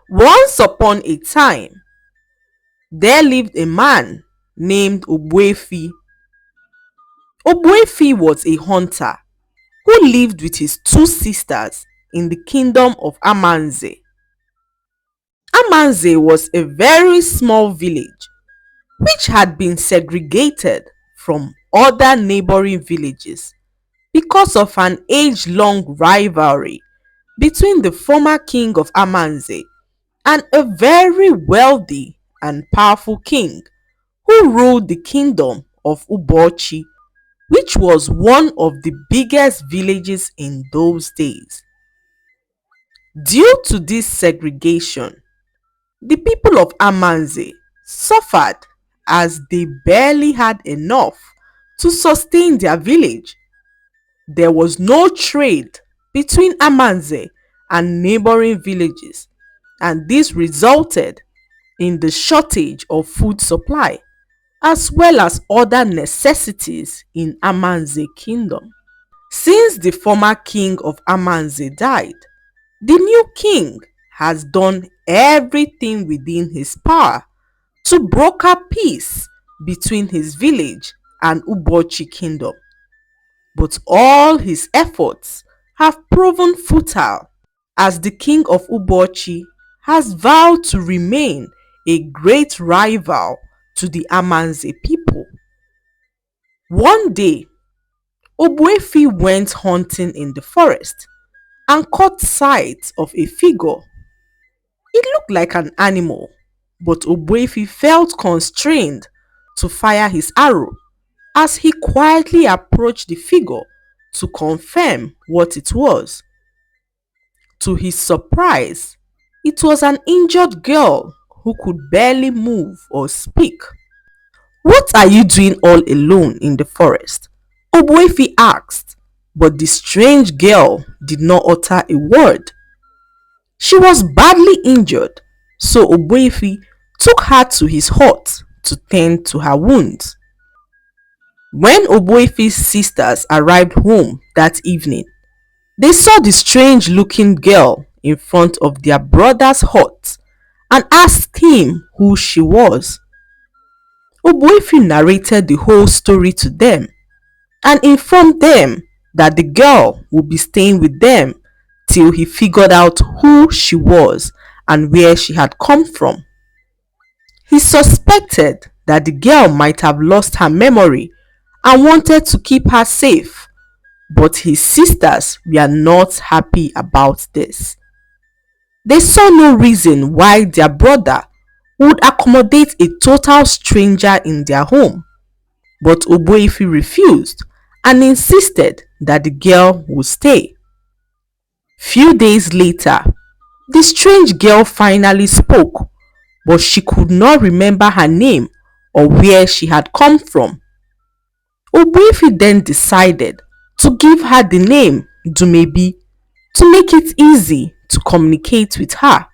Once upon a time, there lived a man named Ogbuefi. Ogbuefi was a hunter who lived with his two sisters in the kingdom of Amanze. Amanze was a very small village which had been segregated from other neighboring villages because of an age-long rivalry between the former king of Amanze and a very wealthy and powerful king who ruled the kingdom of Ubochi, which was one of the biggest villages in those days. Due to this segregation, the people of Amanze suffered as they barely had enough to sustain their village. There was no trade between Amanze and neighboring villages, and this resulted in the shortage of food supply as well as other necessities in Amanze kingdom. Since the former king of Amanze died, the new king has done everything within his power to broker peace between his village and Ubochi kingdom. But all his efforts have proven futile as the king of Ubochi has vowed to remain a great rival to the Amanze people. One day, Ogbuefi went hunting in the forest and caught sight of a figure. It looked like an animal, but Ogbuefi felt constrained to fire his arrow as he quietly approached the figure to confirm what it was. To his surprise, it was an injured girl who could barely move or speak. "What are you doing all alone in the forest?" Ogbuefi asked, but the strange girl did not utter a word. She was badly injured, so Ogbuefi took her to his hut to tend to her wounds. When Ogbuefi's sisters arrived home that evening, they saw the strange looking girl in front of their brother's hut and asked him who she was. Ogbuefi narrated the whole story to them and informed them that the girl would be staying with them till he figured out who she was and where she had come from. He suspected that the girl might have lost her memory and wanted to keep her safe, but his sisters were not happy about this. They saw no reason why their brother would accommodate a total stranger in their home, but Ogbuefi refused and insisted that the girl would stay. Few days later, the strange girl finally spoke, but she could not remember her name or where she had come from. Ogbuefi then decided to give her the name Dumebi to make it easy to communicate with her.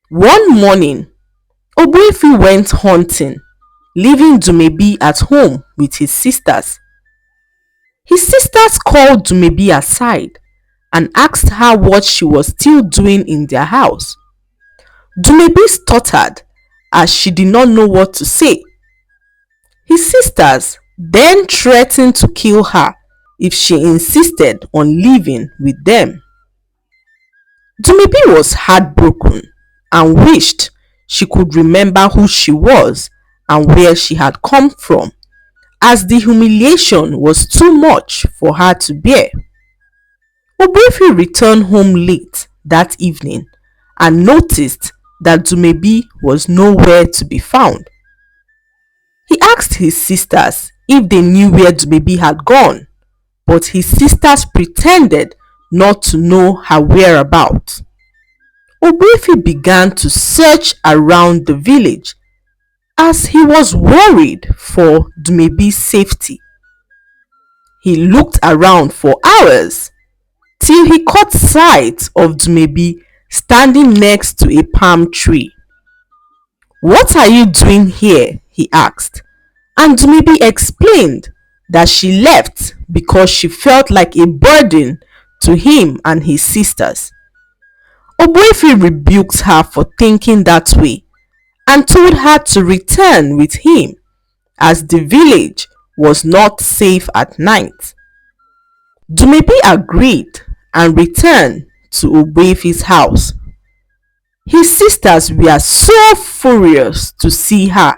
One morning, Ogbuefi went hunting, leaving Dumebi at home with his sisters. His sisters called Dumebi aside and asked her what she was still doing in their house. Dumebi stuttered as she did not know what to say. His sisters then threatened to kill her if she insisted on living with them. Dumebi was heartbroken and wished she could remember who she was and where she had come from, as the humiliation was too much for her to bear. Ogbuefi returned home late that evening and noticed that Dumebi was nowhere to be found. He asked his sisters if they knew where Dumebi had gone, but his sisters pretended not to know her whereabouts. Ogbuefi began to search around the village as he was worried for Dumebi's safety. He looked around for hours till he caught sight of Dumebi standing next to a palm tree. "What are you doing here?" he asked, and Dumebi explained that she left because she felt like a burden to him and his sisters. Obuefi rebuked her for thinking that way and told her to return with him as the village was not safe at night. Dumebi agreed and returned to Obuefi's house. His sisters were so furious to see her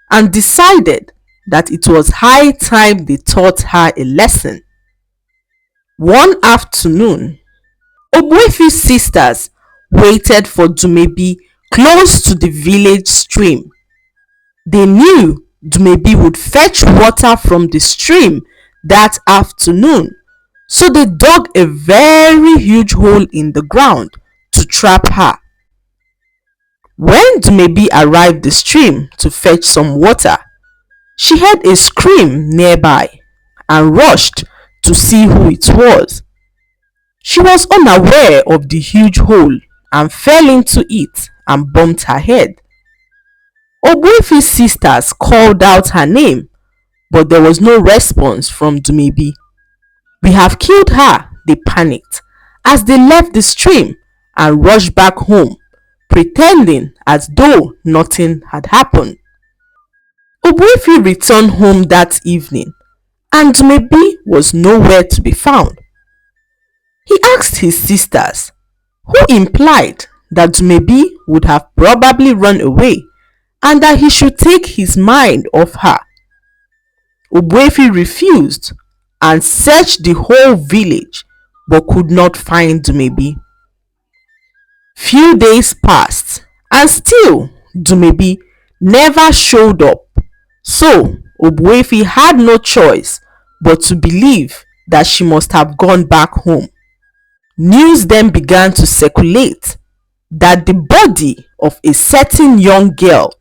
and decided that it was high time they taught her a lesson. One afternoon, Obuefi's sisters waited for Dumebi close to the village stream. They knew Dumebi would fetch water from the stream that afternoon, so they dug a very huge hole in the ground to trap her. When Dumebi arrived the stream to fetch some water, she heard a scream nearby and rushed to see who it was. She was unaware of the huge hole and fell into it and bumped her head. Obuefi's sisters called out her name, but there was no response from Dumebi. "We have killed her," they panicked as they left the stream and rushed back home, pretending as though nothing had happened. Obuefi returned home that evening and Dumebi was nowhere to be found. He asked his sisters, who implied that Dumebi would have probably run away and that he should take his mind off her. Obuefi refused and searched the whole village but could not find Dumebi. Few days passed and still Dumebi never showed up, so Obuefi had no choice but to believe that she must have gone back home. News then began to circulate that the body of a certain young girl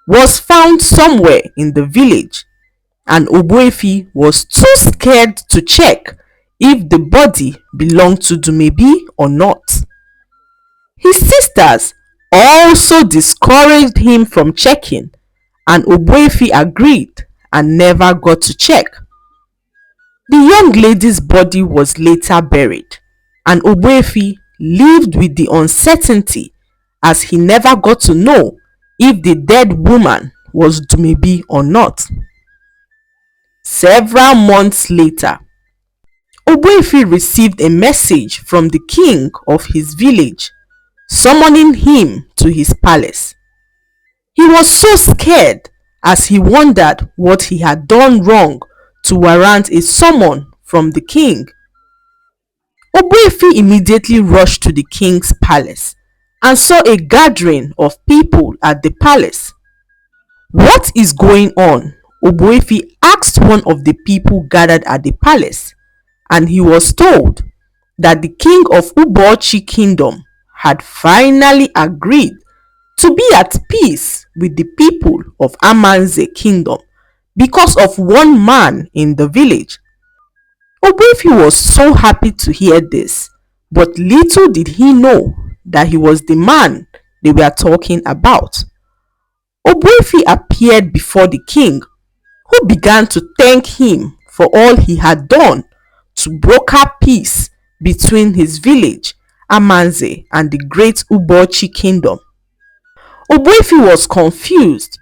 was found somewhere in the village, and Obuefi was too scared to check if the body belonged to Dumebi or not. His sisters also discouraged him from checking, and Obuefi agreed and never got to check. The young lady's body was later buried, and Obuefi lived with the uncertainty as he never got to know if the dead woman was Dumebi or not. Several months later, Obuefi received a message from the king of his village summoning him to his palace. He was so scared as he wondered what he had done wrong to warrant a summon from the king. Obuefi immediately rushed to the king's palace and saw a gathering of people at the palace. "What is going on?" Obuefi asked one of the people gathered at the palace, and he was told that the king of Ubochi kingdom had finally agreed to be at peace with the people of Amanze kingdom because of one man in the village. Obuefi was so happy to hear this, but little did he know that he was the man they were talking about. Obuefi appeared before the king, who began to thank him for all he had done to broker peace between his village, Amanze, and the great Ubochi kingdom. Obuefi was confused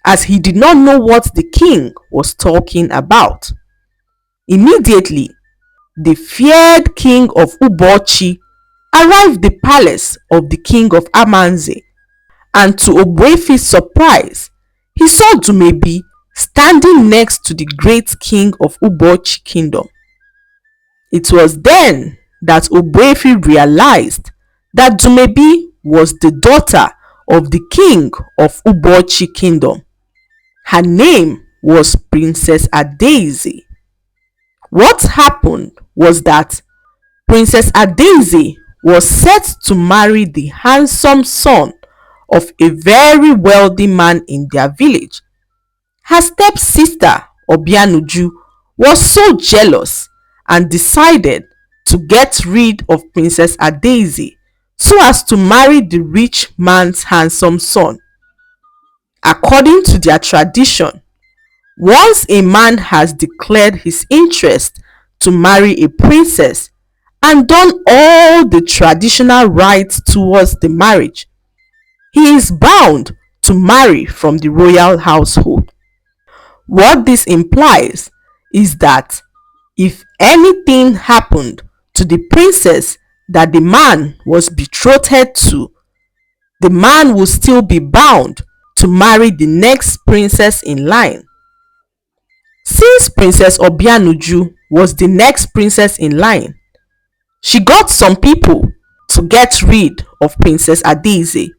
as he did not know what the king was talking about. Immediately, the feared king of Ubochi arrived at the palace of the king of Amanze, and to Obuefi's surprise, he saw Dumebi standing next to the great king of Ubochi kingdom. It was then that Obuefi realized that Dumebi was the daughter of the king of Ubochi kingdom. Her name was Princess Adaeze. What happened was that Princess Adaeze was set to marry the handsome son of a very wealthy man in their village. Her stepsister Obianuju was so jealous and decided to get rid of Princess Adaeze so as to marry the rich man's handsome son. According to their tradition, once a man has declared his interest to marry a princess and done all the traditional rites towards the marriage, he is bound to marry from the royal household. What this implies is that if anything happened to the princess that the man was betrothed to, the man will still be bound to marry the next princess in line. Since Princess Obianuju was the next princess in line, she got some people to get rid of Princess Adaeze.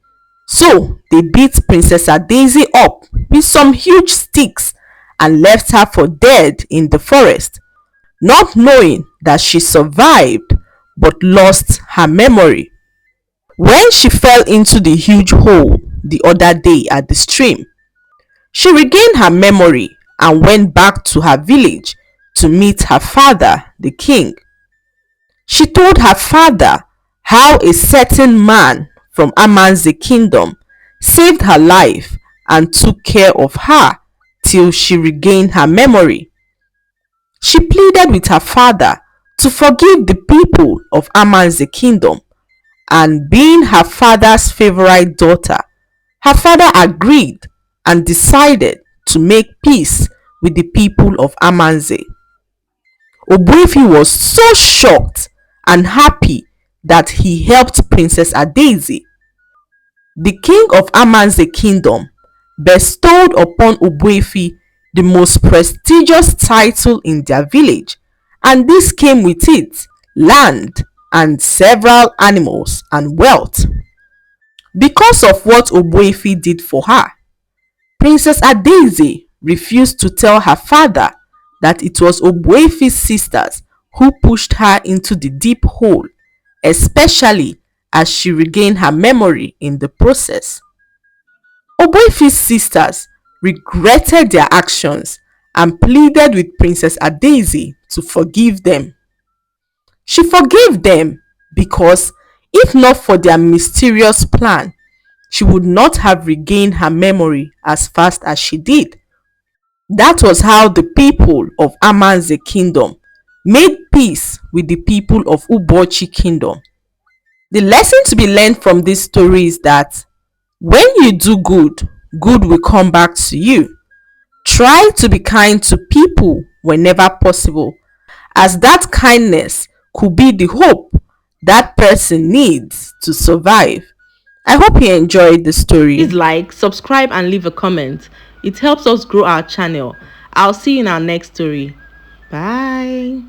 So they beat Princess Adaeze up with some huge sticks and left her for dead in the forest, not knowing that she survived but lost her memory. When she fell into the huge hole the other day at the stream, she regained her memory and went back to her village to meet her father, the king. She told her father how a certain man from Amanze kingdom saved her life and took care of her till she regained her memory. She pleaded with her father to forgive the people of Amanze kingdom, and being her father's favorite daughter, her father agreed and decided to make peace with the people of Amanze. Obuefi was so shocked and happy that he helped Princess Adaeze. The king of Amanze kingdom bestowed upon Obuefi the most prestigious title in their village, and this came with it land and several animals and wealth. Because of what Obuefi did for her, Princess Adaeze refused to tell her father that it was Obuefi's sisters who pushed her into the deep hole, especially as she regained her memory in the process. Obuefi's sisters regretted their actions and pleaded with Princess Adaeze to forgive them. She forgave them because if not for their mysterious plan, she would not have regained her memory as fast as she did. That was how the people of Amanze kingdom made peace with the people of Ubochi kingdom. The lesson to be learned from this story is that when you do good, good will come back to you. Try to be kind to people whenever possible, as that kindness could be the hope that person needs to survive. I hope you enjoyed the story. Please like, subscribe, and leave a comment. It helps us grow our channel. I'll see you in our next story. Bye.